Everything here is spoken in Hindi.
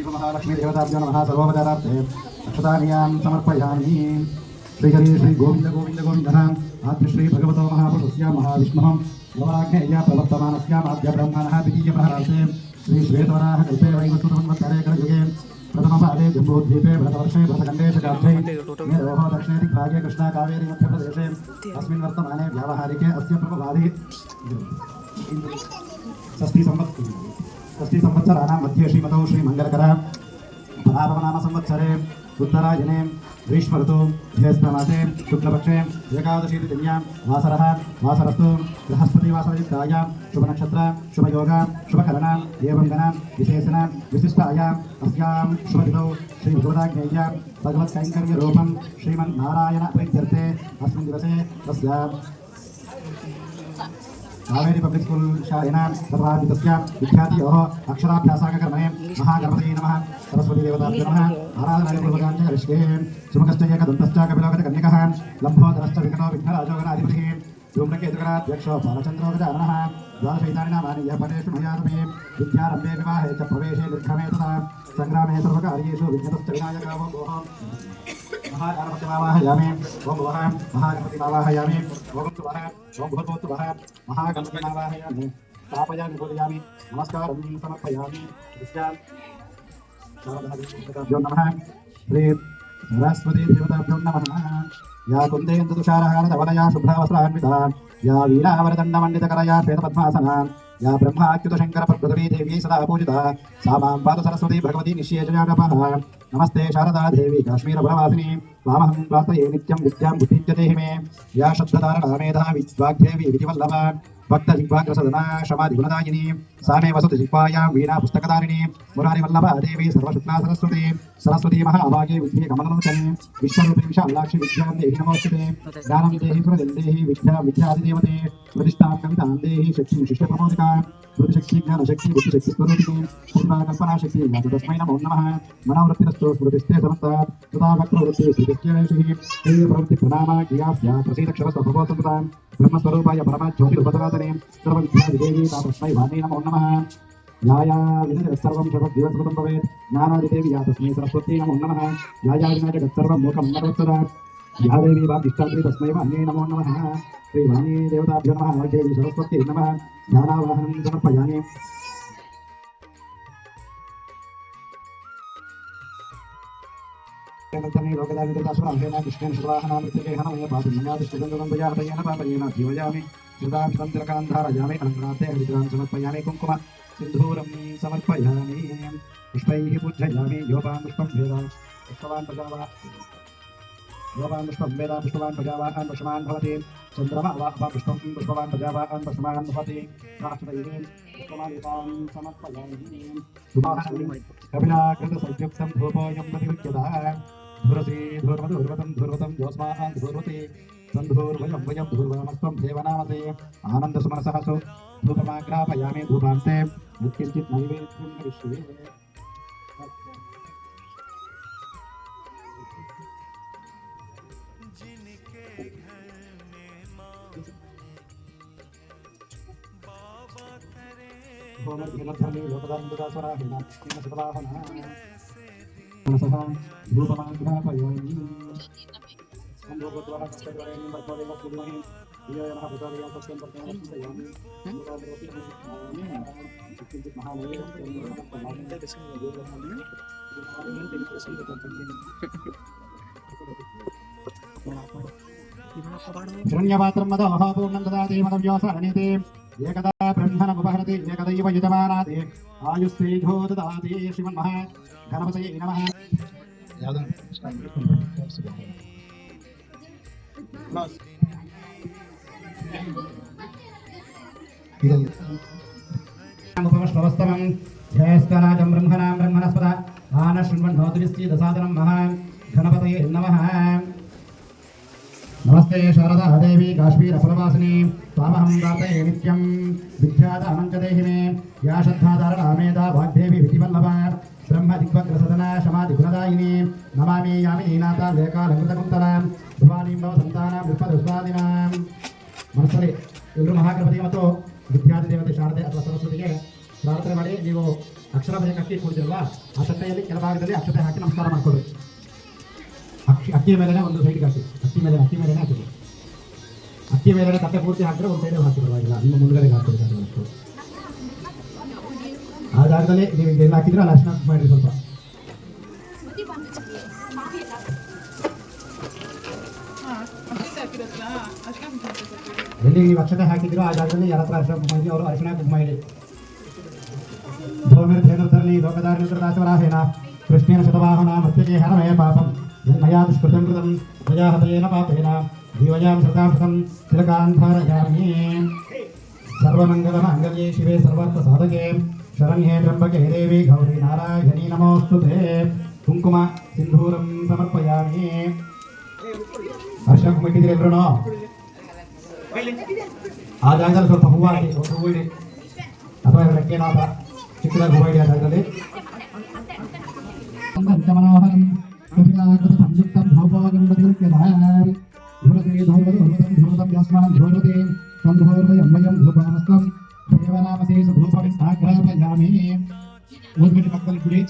महालक्ष्मी देवताभ्यो नमः सर्वोपचारार्थे अक्षतानियां समर्पयामि। श्रीहरि श्री गोविंद गोविंद गोविन्दनाम् आद्य श्री भगवतो महापुरुषस्य महाविष्णुः नवाग्नेय प्रवर्तमानस्य माद्य ब्रह्मणः द्वितीय प्रहरार्थे श्री श्वेतवराह कल्पे वैवस्वतमन्वत्तरे कलयुगे प्रथमपादे जम्बूद्वीपे भरतवर्षे भरतखण्डे शकाब्दे मेरोः दक्षिणे दिग्भागे कृष्णा कावेरी मध्यप्रदेशे अस्मिन् वर्तमाने व्यावहारिके अस्य प्रभवादि षष्ठी संवत्सराणां मध्ये श्रीमतौ श्रीमङ्गलकर पराभवनाम संवत्सरे उत्तरायणे ग्रीष्म ऋतु ज्येष्ठमासे शुक्लपक्षे एकादशीतिथ्यां वासरस्तु बृहस्पतिवासरयुक्तायां शुभनक्षत्र शुभयोग शुभकरण एवं गण विशेषण विशिष्टायां अस्यां शुभतिथौ श्रीभगवदाज्ञेयां भगवत्कैङ्कर्यरूपं श्रीमन्नारायण प्रीत्यर्थे अस्मिन् दिवसे तस्य कावेरी पब्लिक स्कूल शालिनां तथा विख्यातियोः अक्षराभ्यासाकर्मणे महागणपतये नमः सरस्वती देवताभ्यो नमः आराधनापूर्वकाञ्च करिष्ये सुमुखश्च एकदन्तश्च कपिलोकजकन्यकः लम्बोदरश्च विकटो विघ्नराजोगणाधिपतिः धूम्रकेतुकराध्यक्षो बालचन्द्रो गजाननः द्वादशैतानि नामानि यः पठेषु मयातपे विद्यारम्भे विवाहे च प्रवेशे निर्घमे तथा सङ्ग्रामे सर्वकार्येषु विघ्नतश्च विनायको भोः महागणपतिमावाहयामि ओं वः महागणपतिमावाहयामि ओं वः ओं भूतोत्तवः महागणपतिमावाहयामि स्थापयामि पूजयामि नमस्कारं समर्पयामि शारदाभ्यो नमः श्री सरस्वती देवताभ्यो नमः या कुन्देन्दु तुषारहारधवलया शुभ्रावस्त्रान्विता या वीणावरदण्डमण्डितकरया श्वेतपद्मासना या ब्रह्माच्युतशङ्करपद्मवी देवी सदा पूजिता सा मां पातु सरस्वती भगवती निश्येषजानपः नमस्ते शारदा देवी काश्मीरपुरवासिनी त्वामहं प्रार्थये नित्यं विद्यां बुद्धिं च देहि मे या शब्दधारणा मेधा विद्वाग्देवी विधिवल्लभा भक्तजिह्वाग्रसदना क्षमादिगुणदायिनी सा मे वसतु जिह्वायां वीणा पुस्तकधारिणी मुरारिवल्लभा देवी सर्वशुक्ला सरस्वती सरस्वती महाभागे विद्ये कमललोचने विश्वरूपे विशालाक्षि विद्यां देहि नमोस्तुते ज्ञानं देहि सुरजं देहि विद्यादिदेवते प्रतिष्ठां कवितां देहि शक्तिं शिष्यप्रमोदिका बुद्धिशक्ति ज्ञानशक्ति बुद्धिशक्ति स्वरूपिणी पूर्णा कल्पनाशक्ति ज्ञातु तस्मै नमो नमः मनोवृत्तिरस्तु स्मृतिस्ते समस्तात् तथा वक्रवृत्ति श्रीकृत्यवेशिः श्रीप्रवृत्तिप्रणामा ज्ञास्या प्रसीदक्षरस्वभवोत्तमतां ब्रह्मस्वरूपाय परमाज्योतिरुपदनातने सर्वविद्यादिदेवी तस्मै वाणी नमो नमः याया विनजगत्सर्वं शतदिवसकृतं भवेत् ज्ञानादिदेवी या तस्मै सरस्वती नमो नमः याया विनजगत्सर्वं मूकं नरोत्तरा या देवी वाग्दिष्टात्री तस्मै वाण्यै नमो नमः श्रीवाणी देवताभ्यो नमः देवी सरस्वत्यै नमः ज्ञानावाहनं समर्पयामि लोकदाविदतासुराहेन कृष्णेन शुभाहनां मृत्यकेहनमय पादुन्यादिष्टगन्धगन्धयाहतयेन पापयेन जीवयामि श्रुतां तिलकान्धारयामि अनन्तराते हरिद्रां समर्पयामि कुङ्कुम सिन्धूरं समर्पयामि पुष्पैः पूजयामि योपां पुष्पं भेदा पुष्पवान् प्रजावा योपां पुष्पं वेदा पुष्पवान् प्रजावान् पुष्पवान् भवति चन्द्रमा वा पुष्पं पुष्पवान् प्रजावान् पुष्पवान् भवति राष्ट्रैः पुष्पमालिकां समर्पयामि कपिलाकृतसंयुक्तं धूपोऽयं प्रतिगृह्यतः धुरसी धूर्वधूर्वतं धूर्वतं योऽस्मान् धूर्वति सन्धूर्वयं वयं धूर्वमस्त्वं देवनामते आनन्दसुमनसः सु धूपमाग्रापयामि धूपान्ते यत्किञ्चित् नैवेद्यं करिष्ये होमर्घ्यलब्धर्मे लोकदान्धुदासुराहिण श्रीमसुतवाहनः मनसः धूपमाग्रापयामि सम्भोगद्वारा कष्टद्वारेण वर्तोदेव सुधीमहि धियो यमः प्रचोदयात् सत्यं वर्तमानं चिन्तयामि किञ्चित् हिरण्यपात्रं मदः पूर्णं ददाति मदव्योऽसरणीति एकदा ब्रह्मणमुपहरति एकदैव यजमानाति आयुस्तेजो ददाति श्रीमन्मः गणपतये नमः उपमश्रवस्तमं ध्येस्तराजं ब्रह्मणां ब्रह्मणस्पद आनशृण्वन्नोतिविस्तीदसादनं महा गणपतये नमः नमस्ते शारदा देवी काश्मीरपुरवासिनी त्वामहं प्रार्थये नित्यं विद्यादानं च देहि मे या श्रद्धाधारणा मेधा वाग्देवी विधिवल्लभा ब्रह्मदिग्वग्रसदना क्षमादिगुणदायिनी नमामि यामि नीनाथा लेकालङ्कृतकुन्तलां भवानीं भव सन्तानां विपदुस्वादिनां मनस्सಲ್ಲಿ ಎಲ್ಲರೂ ಮಹಾಗಣಪತಿಗೆ ಮತ್ತು ವಿದ್ಯಾರ್ಥಿ ದೇವತೆ ಶಾರದೆ ಅಥವಾ ಸರಸ್ವತಿಗೆ ಪ್ರಾರ್ಥನೆ ಮಾಡಿ ನೀವು ಅಕ್ಷರ ಭಯಕ್ಕೆ ಅಕ್ಕಿ ಕೊಡ್ತಿರಲ್ಲ ಆ ತಟ್ಟೆಯಲ್ಲಿ ಕೆಳಭಾಗದಲ್ಲಿ ಅಕ್ಷತೆ ಹಾಕಿ ನಮಸ್ಕಾರ ಮಾಡ್ಕೊಳ್ಳಿ. ಅಕ್ಕಿಯ ಮೇಲೆ ಒಂದು ಸೈಡ್ಗೆ ಹಾಕಿ, ಅಕ್ಕಿ ಮೇಲೆ ಹಾಕಿರಿ. ಅಕ್ಕಿ ಮೇಲೆ ತಟ್ಟೆ ಪೂರ್ತಿ ಹಾಕಿದ್ರೆ ಒಂದು ಸೈಡಿಗೆ ಹಾಕಿ ಪರವಾಗಿಲ್ಲ, ನಿಮ್ಮ ಮುಂದ್ಗಡೆಗೆ ಹಾಕಬೇಕಾದ್ರೆ ಅಷ್ಟು. ಆ ಜಾಗದಲ್ಲಿ ನೀವು ಏನು ಹಾಕಿದ್ರೆ ಅಲ್ಲಿ ಅರ್ಶಿನ ಮಾಡಿರಿ ಸ್ವಲ್ಪ. ಎಲ್ಲಿ ನೀವು ಅಕ್ಷತೆ ಹಾಕಿದ್ರು ಆ ಜಾಗದಲ್ಲಿ ಯಾರ ಹತ್ರ ಅರ್ಶಿನ ಕುಂಕುಮ ಅವರು ಅರ್ಶಿನ ಕುಂಕುಮ ಇಡಿ. ಧರ್ಮಿ ಲೋಕದಾರಿಣಾಸವರಾಹೇನ ಕೃಷ್ಣೇನ ಶತವಾಹನ ಮತ್ಯಜೇ ಹರಮಯ ಪಾಪಂ ಮಯಾ ದುಷ್ಕೃತಂ ಕೃತಂ ಮಯಾ ಹತೇನ ಪಾಪೇನ ಜೀವಯಾಂ ಶತಾಂ ಶತಂ ತಿಲಕಾಂಧಾರಯಾಮಿ. ಸರ್ವಮಂಗಲಮಾಂಗಲ್ಯೇ ಶಿವೆ ಸರ್ವಾರ್ಥ ಸಾಧಕೆ ಶರಣ್ಯೇ ತ್ರ್ಯಂಬಕೆ ದೇವಿ ಗೌರಿ ನಾರಾಯಣಿ ನಮೋಸ್ತುತೆ. ಕುಂಕುಮ ಸಿಂಧೂರಂ ಸಮರ್ಪಯಾಮಿ. ಅರ್ಶಿನ ಕುಂಕುಮ ಇಟ್ಟಿದ್ರೆ ಎಲ್ಲರೂ ಆ ಜಾಗದಲ್ಲಿ ಸ್ವಲ್ಪ ಹೂವು ಹಾಕಿ, ಒಂದು ಹೂವು ಇಡಿ ಅಥವಾ ರೆಕ್ಕೆನಾಥ ಚಿಕ್ಕದಾಗಿ ಹೂವು ಇಡಿ ಆ ಜಾಗದಲ್ಲಿ. ಮನೋಹರಂ ಸಂಯುಕ್ತಂ ಭೋಪೋಗಂ ಬದಿರುಕ್ಯಧಾರಂ ಧೂರತೆ ಧೌರ್ವದಂ ಧೂರದಂ ಯಸ್ಮಾನ್ ಧೂರತೆ ಸಂಧೂರ್ವಯಂ ವಯಂ ಧೂಪಾನಸ್ತಂ ದೇವನಾಮಸೇ ಧೂಪವಿಸ್ತಾಗ್ರಾಪಯಾಮಿ. ಊದ್ಬಿಟ್ಟು ಪಕ್ಕದಲ್ಲಿ ಬಿಡಿ.